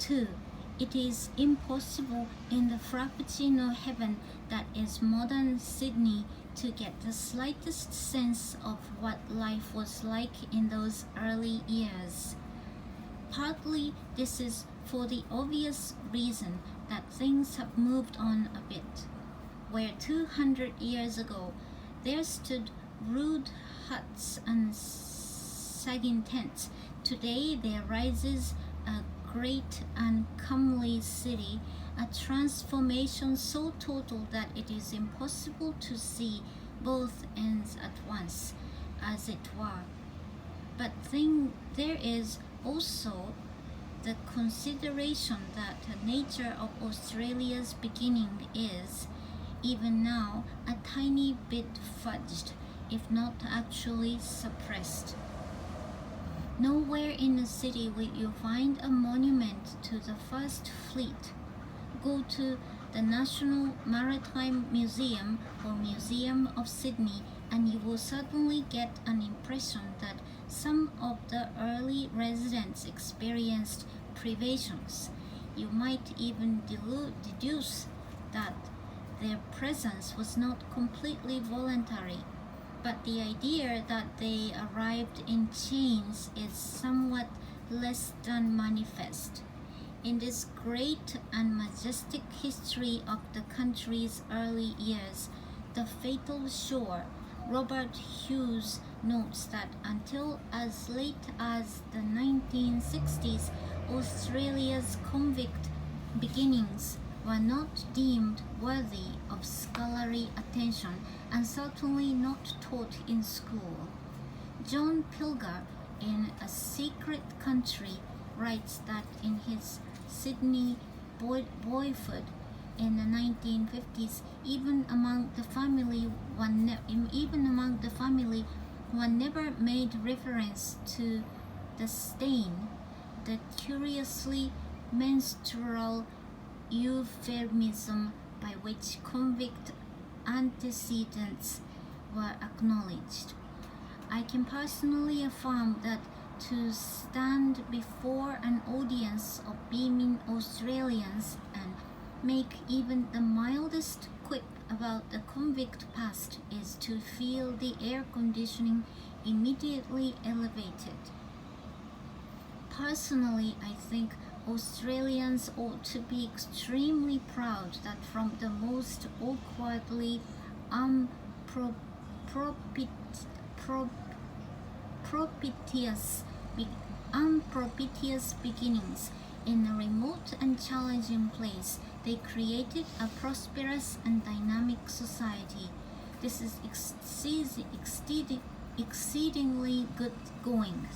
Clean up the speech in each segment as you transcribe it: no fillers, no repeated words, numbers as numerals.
2. It is impossible in the Frappuccino heaven that is modern Sydney to get the slightest sense of what life was like in those early years. Partly this is for the obvious reason that things have moved on a bit. Where 200 years ago there stood rude huts and sagging tents, today there rises a great and comely city, a transformation so total that it is impossible to see both ends at once, as it were. But there is also the consideration that the nature of Australia's beginning is, even now, a tiny bit fudged, if not actually suppressed. Nowhere in the city will you find a monument to the first fleet. Go to the National Maritime Museum or Museum of Sydney and you will suddenly get an impression that some of the early residents experienced privations. You might even deduce that their presence was not completely voluntary, but the idea that they arrived in chains is somewhat less than manifest. In this great and majestic history of the country's early years, the fatal shore, Robert Hughes notes that until as late as the 1960s, Australia's convict beginnings were not deemed worthy of scholarly attention and certainly not taught in school. John Pilger, in A Secret Country, writes that in his Sydney boyhood in the 1950s, even among the family, one never made reference to the stain, the curiously menstrual euphemism by which convict antecedents were acknowledged. I can personally affirm that to stand before an audience of beaming Australians and make even the mildest quip about the convict past is to feel the air conditioning immediately elevated. Personally, I think Australians ought to be extremely proud that from the most awkwardly unpropitious beginnings in a remote and challenging place, they created a prosperous and dynamic society. This is exceedingly good going.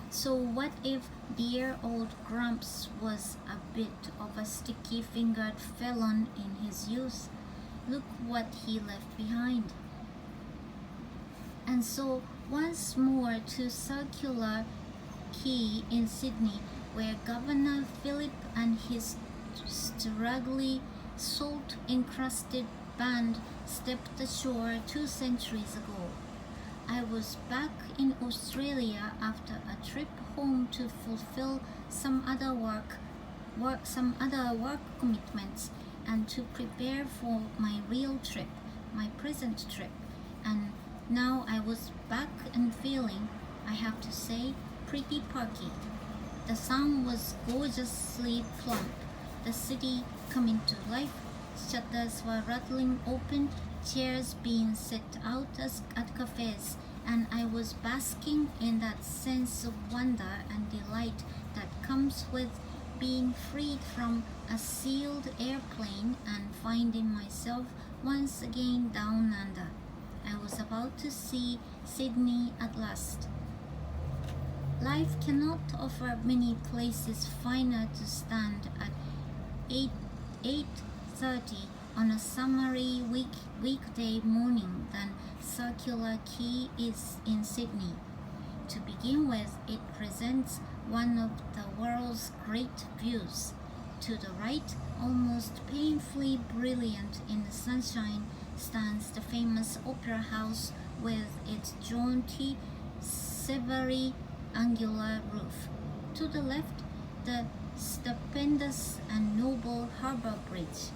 So what if dear old Grumps was a bit of a sticky-fingered felon in his youth? Look what he left behind. And so once more to Circular Quay in Sydney, where Governor Phillip and his straggly, salt-encrusted band stepped ashore 2 centuries ago. I was back in Australia after a trip home to fulfill some other work commitments and to prepare for my real trip, my present trip. And now I was back and feeling, I have to say, pretty perky. The sun was gorgeously plump, the city coming to life, shutters were rattling open, chairs being set out at cafes, and I was basking in that sense of wonder and delight that comes with being freed from a sealed airplane and finding myself once again down under. I was about to see Sydney at last. Life cannot offer many places finer to stand at 8:30 on a summery weekday morning than Circular Quay is in Sydney. To begin with, it presents one of the world's great views. To the right, almost painfully brilliant in the sunshine, stands the famous Opera House with its jaunty, severely angular roof. To the left, the stupendous and noble harbor bridge.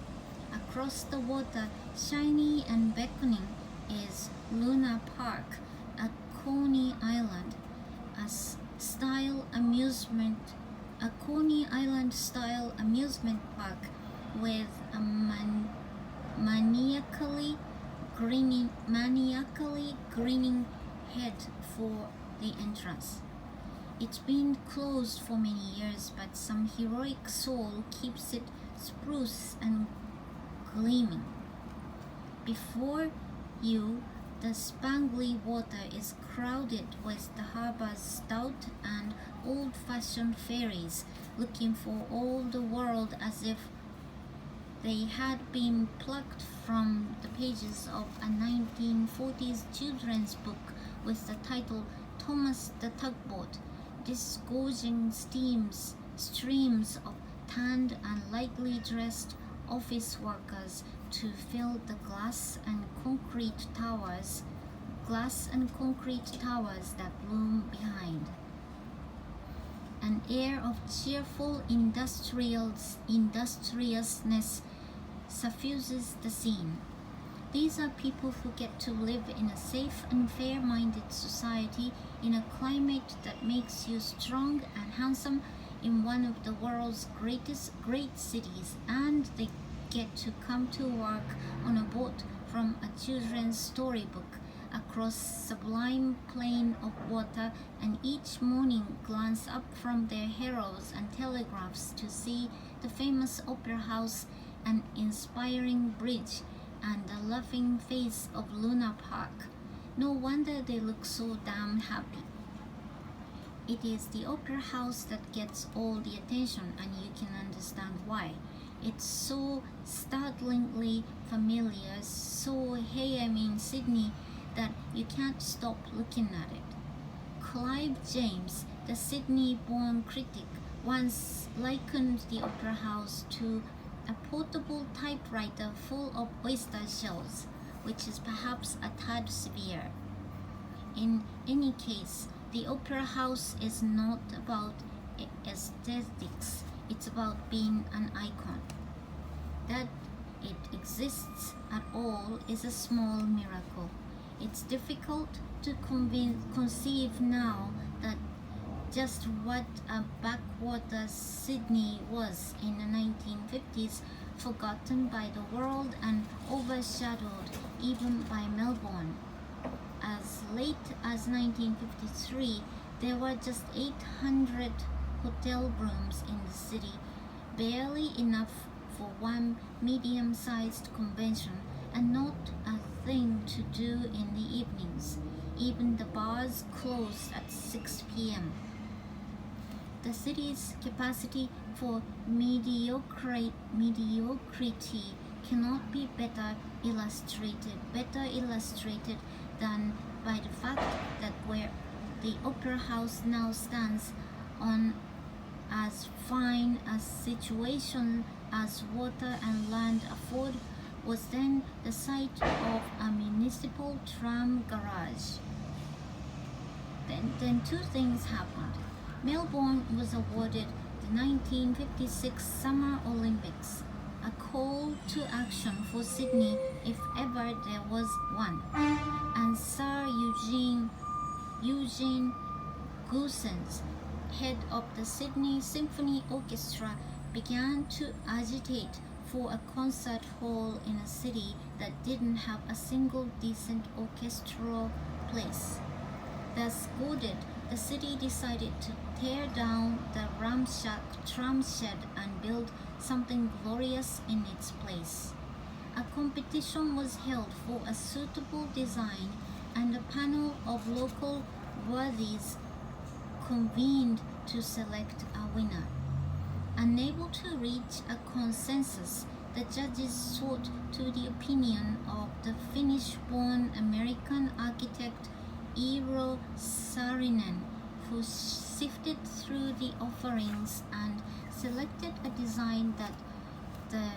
Across the water, shiny and beckoning, is Luna Park at Coney Island, a Coney Island style amusement park with a maniacally grinning head for the entrance. It's been closed for many years, but some heroic soul keeps it spruce and gleaming. Before you, the spangly water is crowded with the harbor's stout and old-fashioned ferries, looking for all the world as if they had been plucked from the pages of a 1940s children's book with the title Thomas the Tugboat, disgorging streams of tanned and lightly dressed office workers to fill the glass and concrete towers that loom behind. An air of cheerful industriousness suffuses the scene. These are people who get to live in a safe and fair-minded society in a climate that makes you strong and handsome in one of the world's great cities, and they get to come to work on a boat from a children's storybook across sublime plain of water, and each morning glance up from their heralds and telegraphs to see the famous opera house, an inspiring bridge, and the laughing face of Luna Park. No wonder they look so damn happy. It is the opera house that gets all the attention, and you can understand why. It's so startlingly familiar, so hey, I mean Sydney, that you can't stop looking at it. Clive James, the Sydney-born critic, once likened the opera house to a portable typewriter full of oyster shells, which is perhaps a tad severe. In any case, the opera house is not about aesthetics, it's about being an icon. That it exists at all is a small miracle. It's difficult to conceive now that just what a backwater Sydney was in the 1950s, forgotten by the world and overshadowed even by Melbourne. As late as 1953, there were just 800 hotel rooms in the city, barely enough for one medium-sized convention, and not a thing to do in the evenings. Even the bars closed at 6 p.m. The city's capacity for mediocrity cannot be better illustrated than by the fact that where the opera house now stands, on as fine a situation as water and land afford, was then the site of a municipal tram garage. Then two things happened. Melbourne was awarded the 1956 Summer Olympics, a call to action for Sydney if ever there was one, and Sir Eugene Goosens, head of the Sydney Symphony Orchestra, began to agitate for a concert hall in a city that didn't have a single decent orchestral place. Thus goaded, the city decided to tear down the ramshack tram shed and build something glorious in its place. A competition was held for a suitable design, and a panel of local worthies convened to select a winner. Unable to reach a consensus, the judges sought to the opinion of the Finnish-born American architect Eero Saarinen, who sifted through the offerings and selected a design that the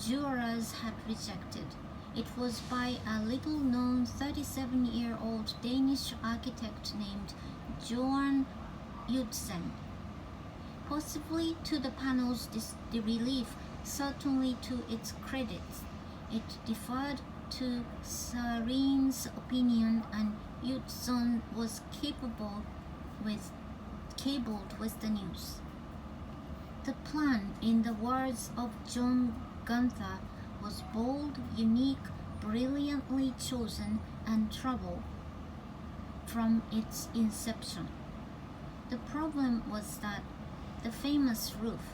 jurors had rejected. It was by a little-known 37-year-old Danish architect named Johan Utzon. possibly to the panel's relief, certainly to its credit. It deferred to Sarin's opinion, and Utzon was cabled with the news. The plan, in the words of John Gunther, was bold, unique, brilliantly chosen, and trouble from its inception. The problem was that the famous roof.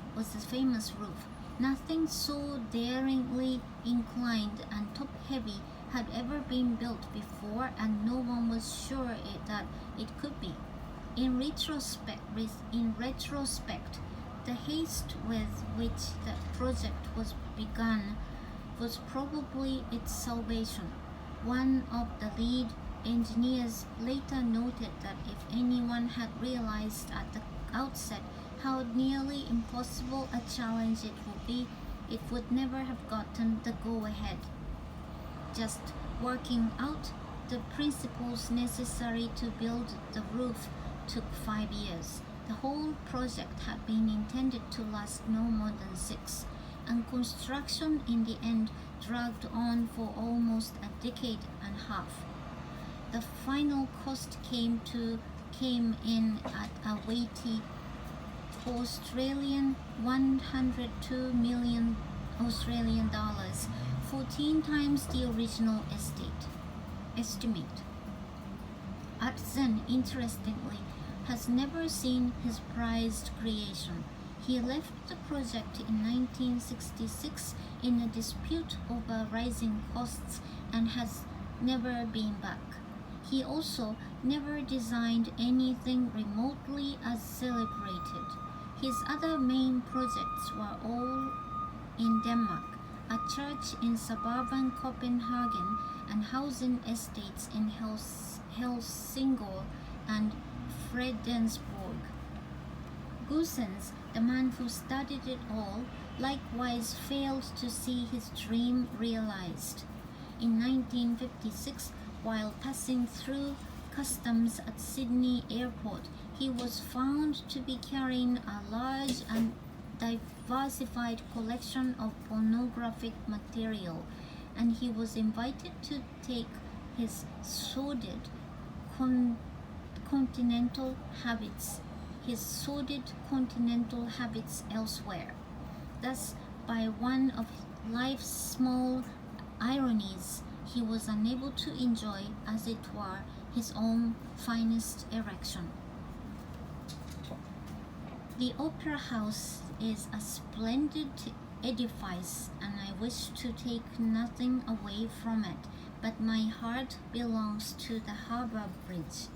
Nothing so daringly inclined and top-heavy had ever been built before, and no one was sure that it could be. In retrospect, the haste with which the project was begun was probably its salvation. One of the lead engineers later noted that if anyone had realized at the outset how nearly impossible a challenge it would be, it would never have gotten the go-ahead. Just working out the principles necessary to build the roof took 5 years. The whole project had been intended to last no more than 6, and construction in the end dragged on for almost a decade and a half. The final cost came in at a weighty Australian 102 million Australian dollars, 14 times the original estimate. Utzon, interestingly, has never seen his prized creation. He left the project in 1966 in a dispute over rising costs and has never been back. He also never designed anything remotely as celebrated. His other main projects were all in Denmark, a church in suburban Copenhagen and housing estates in Helsingør and Fredensborg. Goossens, the man who studied it all, likewise failed to see his dream realized. In 1956, while passing through customs at Sydney Airport, he was found to be carrying a large and diversified collection of pornographic material, and he was invited to take his sordid continental habits elsewhere. Thus, by one of life's small ironies, he was unable to enjoy, as it were, his own finest erection. The Opera House is a splendid edifice, and I wish to take nothing away from it, but my heart belongs to the Harbour Bridge.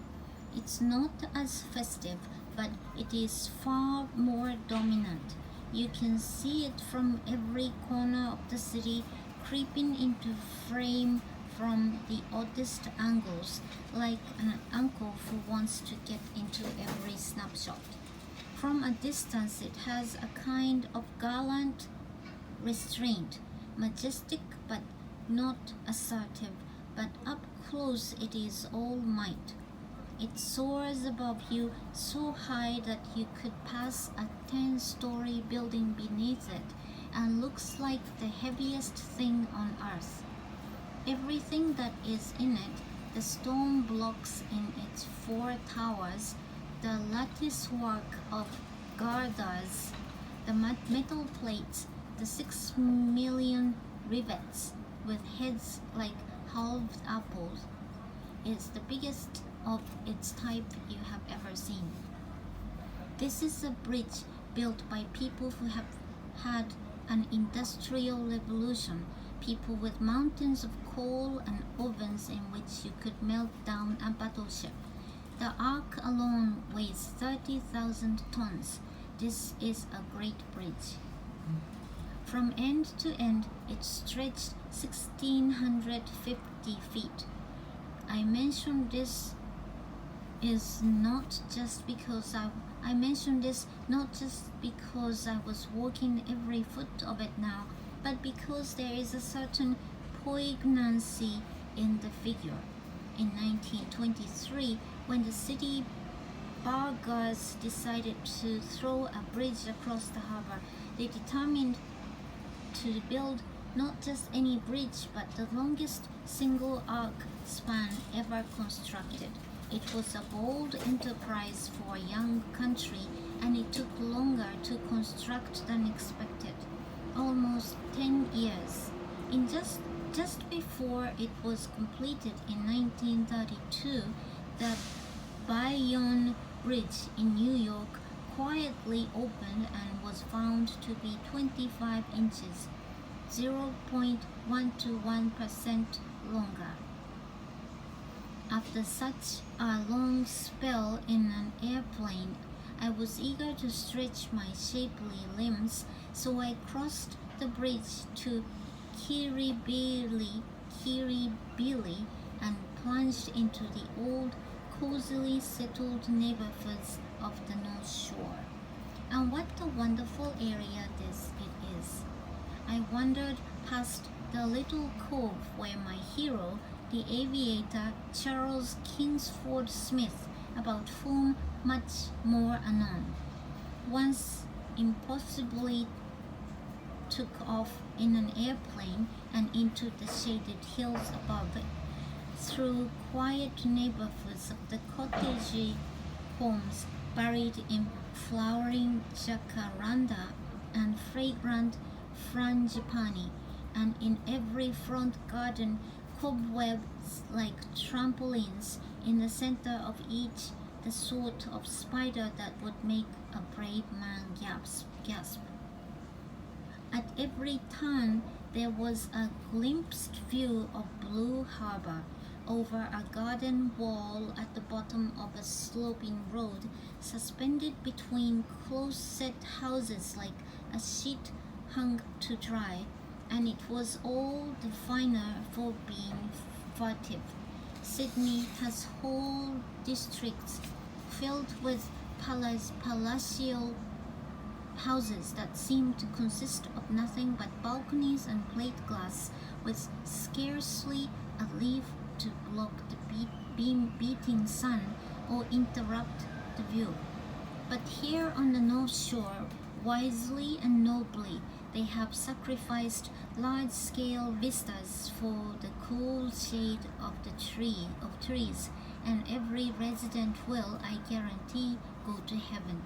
It's not as festive, but it is far more dominant. You can see it from every corner of the city, creeping into frame from the oddest angles, like an uncle who wants to get into every snapshot. From a distance, it has a kind of gallant restraint, majestic but not assertive, but up close it is all might. It soars above you so high that you could pass a 10-story building beneath it, and looks like the heaviest thing on earth. Everything that is in it, the stone blocks in its 4 towers, the lattice work of girders, the metal plates, the 6 million rivets with heads like halved apples, is the biggest of its type you have ever seen. This is a bridge built by people who have had an industrial revolution, people with mountains of coal and ovens in which you could melt down a battleship. The ark alone weighs 30,000 tons. This is a great bridge. From end to end, it stretched 1,650 feet. I mention this not just because I was walking every foot of it now, but because there is a certain poignancy in the figure. In 1923, when the city bar guards decided to throw a bridge across the harbor. They determined to build not just any bridge, but the longest single arc span ever constructed. It was a bold enterprise for a young country, and it took longer to construct than expected, almost 10 years. In just before it was completed in 1932, the Bayonne Bridge in New York quietly opened and was found to be 25 inches, 0.121% longer. After such a long spell in an airplane, I was eager to stretch my shapely limbs, so I crossed the bridge to Kirribilli and plunged into the old, cozily settled neighborhoods of the North Shore. And what a wonderful area it is. I wandered past the little cove where my hero, the aviator Charles Kingsford Smith, about whom much more anon, once impossibly took off in an airplane and into the shaded hills above it, through quiet neighborhoods of the cottage homes buried in flowering jacaranda and fragrant frangipani, and in every front garden cobwebs like trampolines, in the center of each the sort of spider that would make a brave man gasp. At every turn there was a glimpsed view of Blue Harbor over a garden wall at the bottom of a sloping road, suspended between close-set houses like a sheet hung to dry, and it was all the finer for being furtive. Sydney has whole districts filled with palatial houses that seem to consist of nothing but balconies and plate glass, with scarcely a leaf to block the beating sun or interrupt the view. But here on the North Shore, wisely and nobly, they have sacrificed large-scale vistas for the cool shade of trees, and every resident will, I guarantee, go to heaven.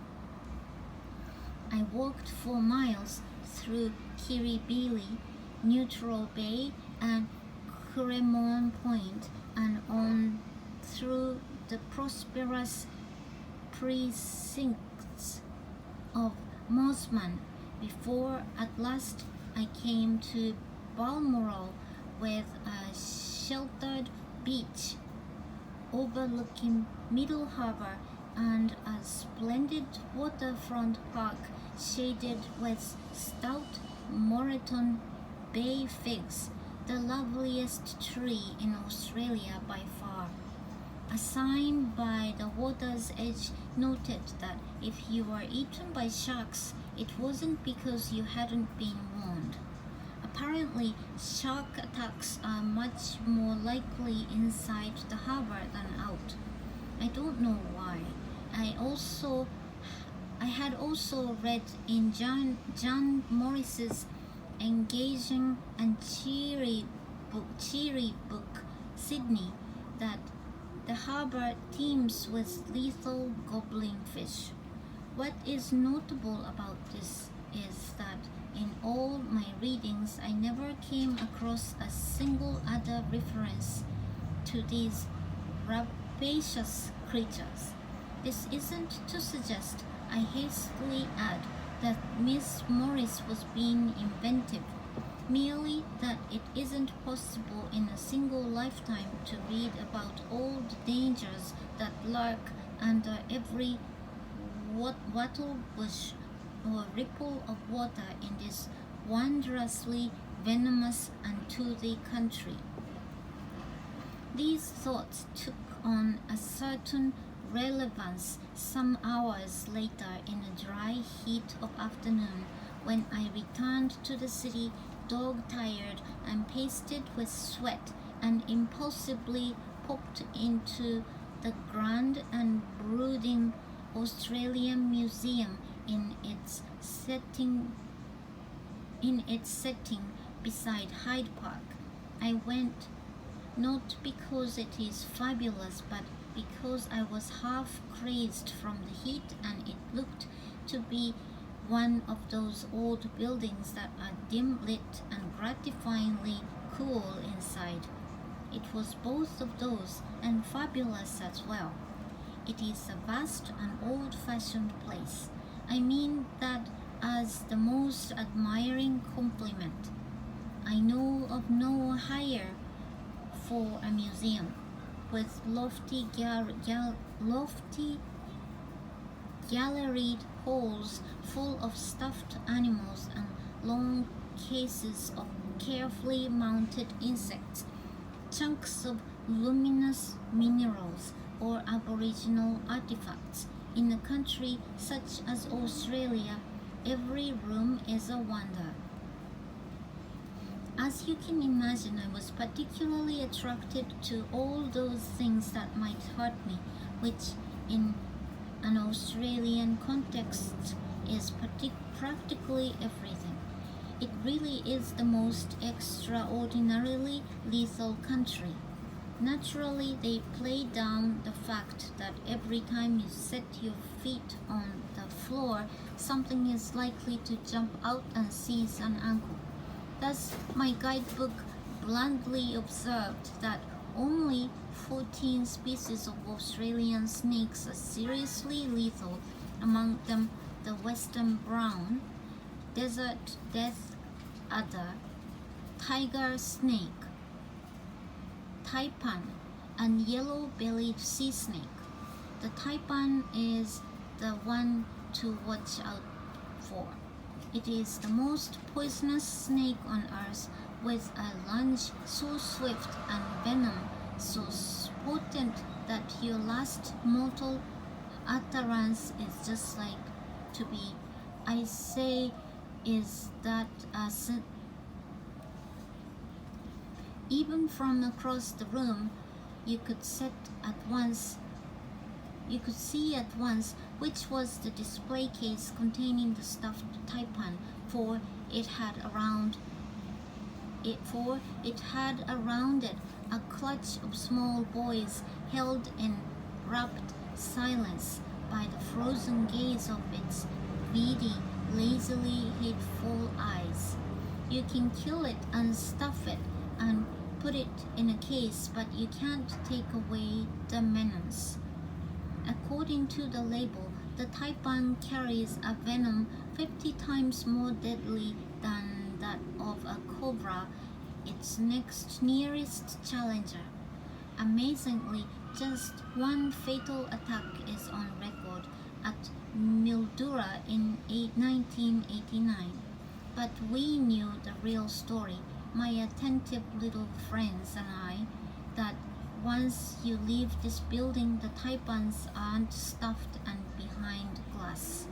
I walked for miles through Kirribilli, Neutral Bay, and Cremorne Point, and on through the prosperous precincts of Mosman, before at last I came to Balmoral, with a sheltered beach overlooking Middle Harbor and a splendid waterfront park shaded with stout Moreton Bay figs, the loveliest tree in Australia by far. A sign by the water's edge noted that if you were eaten by sharks, it wasn't because you hadn't been warned. Apparently, shark attacks are much more likely inside the harbor than out. I don't know why. I had also read in John Morris's engaging and cheery book, Sydney, that the harbor teems with lethal gobbling fish. What is notable about this is that in all my readings I never came across a single other reference to these rapacious creatures. This isn't to suggest, I hastily add, that Miss Morris was being inventive, merely that it isn't possible in a single lifetime to read about all the dangers that lurk under every wattle bush or ripple of water in this wondrously venomous and toothy country. These thoughts took on a certain relevance some hours later in the dry heat of afternoon, when I returned to the city, dog-tired and pasted with sweat, and impulsively popped into the grand and brooding Australian Museum in its setting beside Hyde Park. I went not because it is fabulous, but because I was half crazed from the heat and it looked to be one of those old buildings that are dim lit and gratifyingly cool inside. It was both of those and fabulous as well. It is a vast and old fashioned place. I mean that as the most admiring compliment. I know of no higher for a museum, with lofty galleried halls full of stuffed animals and long cases of carefully mounted insects, chunks of luminous minerals or aboriginal artifacts. In a country such as Australia, every room is a wonder. As you can imagine, I was particularly attracted to all those things that might hurt me, which in an Australian context is practically everything. It really is the most extraordinarily lethal country. Naturally, they play down the fact that every time you set your feet on the floor, something is likely to jump out and seize an ankle. Thus, my guidebook bluntly observed that only 14 species of Australian snakes are seriously lethal, among them the western brown, desert death adder, tiger snake, taipan, and yellow-bellied sea snake. The taipan is the one to watch out for. It is the most poisonous snake on earth, with a lunge so swift and venom so potent that your last mortal utterance is just like to be, I say, is that even from across the room, you could see at once which was the display case containing the stuffed taipan, for it had around it a clutch of small boys held in rapt silence by the frozen gaze of its beady, lazily hateful eyes. You can kill it and stuff it and put it in a case, but you can't take away the menace. According to the label, the taipan carries a venom 50 times more deadly than that of a cobra, its next nearest challenger. Amazingly, just one fatal attack is on record at Mildura in 1989. But we knew the real story, my attentive little friends and I, that once you leave this building, the taipans aren't stuffed and behind glass.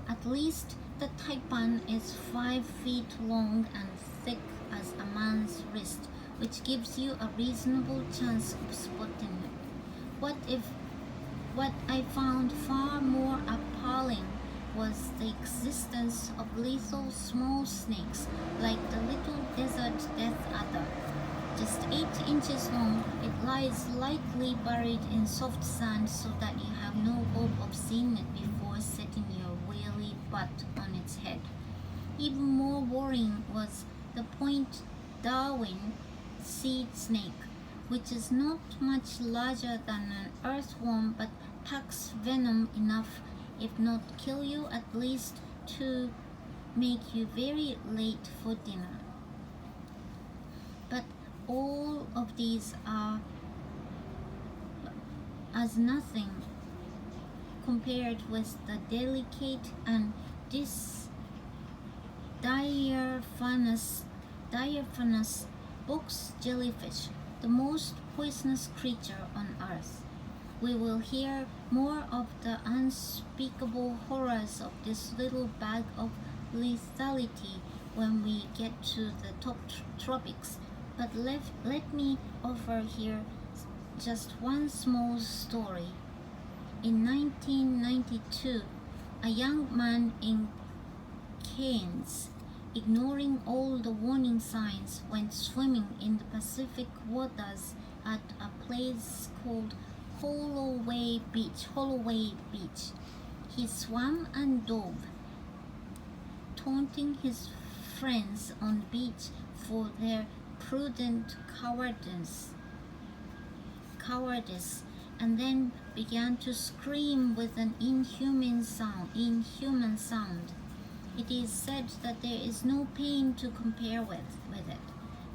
At least the taipan is 5 feet long and thick as a man's wrist, which gives you a reasonable chance of spotting it. What I found far more appalling was the existence of lethal small snakes like the little desert death adder. Just 8 inches long, it lies lightly buried in soft sand so that you have no hope of seeing it before setting your weary butt on its head. Even more worrying was the Point Darwin seed snake, which is not much larger than an earthworm but packs venom enough, if not kill you, at least to make you very late for dinner. But all of these are as nothing compared with the delicate and diaphanous box jellyfish, the most poisonous creature on earth. We will hear more of the unspeakable horrors of this little bag of lethality when we get to the top tropics, but let me offer here just one small story. In 1992, a young man in Cairns, ignoring all the warning signs, went swimming in the Pacific waters at a place called Holloway Beach. He swam and dove, taunting his friends on the beach for their prudent cowardice, and then began to scream with an inhuman sound. It is said that there is no pain to compare with it.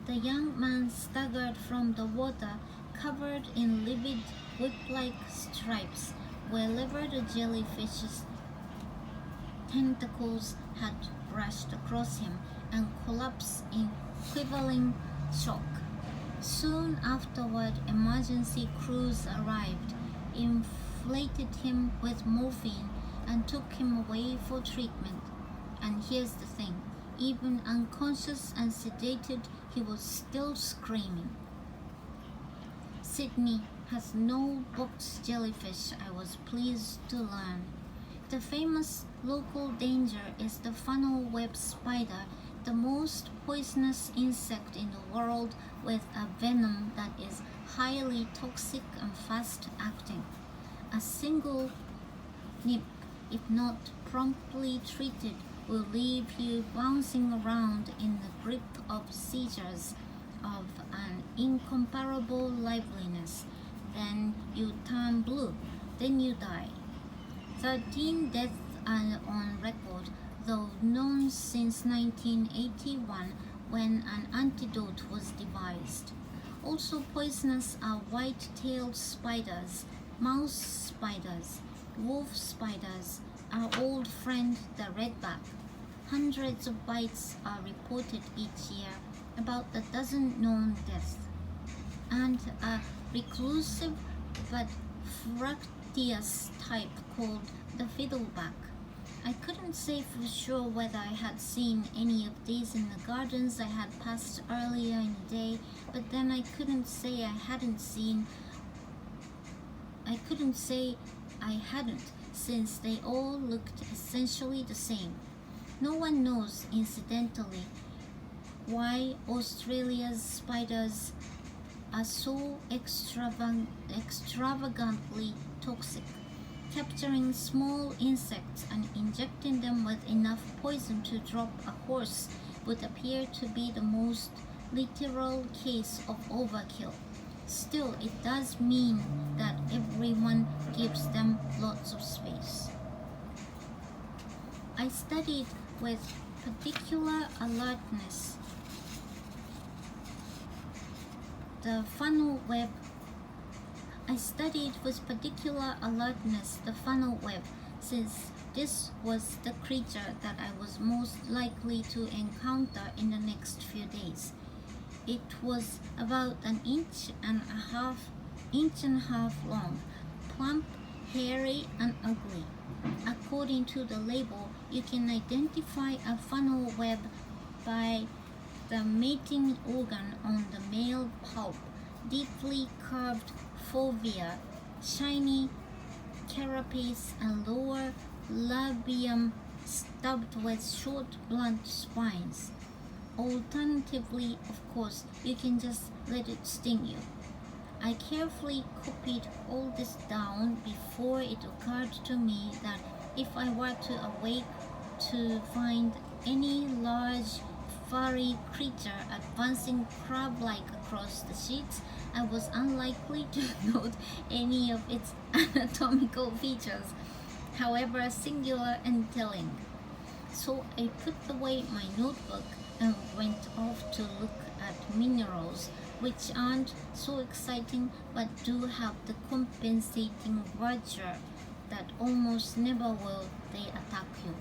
The young man staggered from the water, covered in livid whip-like stripes, wherever the jellyfish's tentacles had brushed across him, and collapsed in quivering shock. Soon afterward, emergency crews arrived, inflated him with morphine, and took him away for treatment. And here's the thing, even unconscious and sedated, he was still screaming. Sydney has no box jellyfish, I was pleased to learn. The famous local danger is the funnel web spider, the most poisonous insect in the world, with a venom that is highly toxic and fast-acting. A single nip, if not promptly treated, will leave you bouncing around in the grip of seizures of an incomparable liveliness. Then you turn blue, then you die. 13 deaths are on record, though known since 1981, when an antidote was devised. Also poisonous are white-tailed spiders, mouse spiders, wolf spiders, our old friend the redback. Hundreds of bites are reported each year, about a dozen known deaths. And a reclusive but fructious type called the fiddleback. I couldn't say for sure whether I had seen any of these in the gardens I had passed earlier in the day, but then I couldn't say I hadn't, since they all looked essentially the same. No one knows, incidentally, why Australia's spiders are so extravagantly toxic. Capturing small insects and injecting them with enough poison to drop a horse would appear to be the most literal case of overkill. Still, it does mean that everyone gives them lots of space. I studied with particular alertness the funnel web, since this was the creature that I was most likely to encounter in the next few days. It was about an inch and a half long, plump, hairy, and ugly. According to the label, you can identify a funnel web by the mating organ on the male pulp, deeply curved fovea, shiny carapace, and lower labium stubbed with short blunt spines. Alternatively, of course, you can just let it sting you. I carefully copied all this down before it occurred to me that if I were to awake to find any large furry creature advancing crab-like across the sheets, I was unlikely to note any of its anatomical features, however singular and telling. So I put away my notebook and went off to look at minerals, which aren't so exciting but do have the compensating virtue that almost never will they attack you.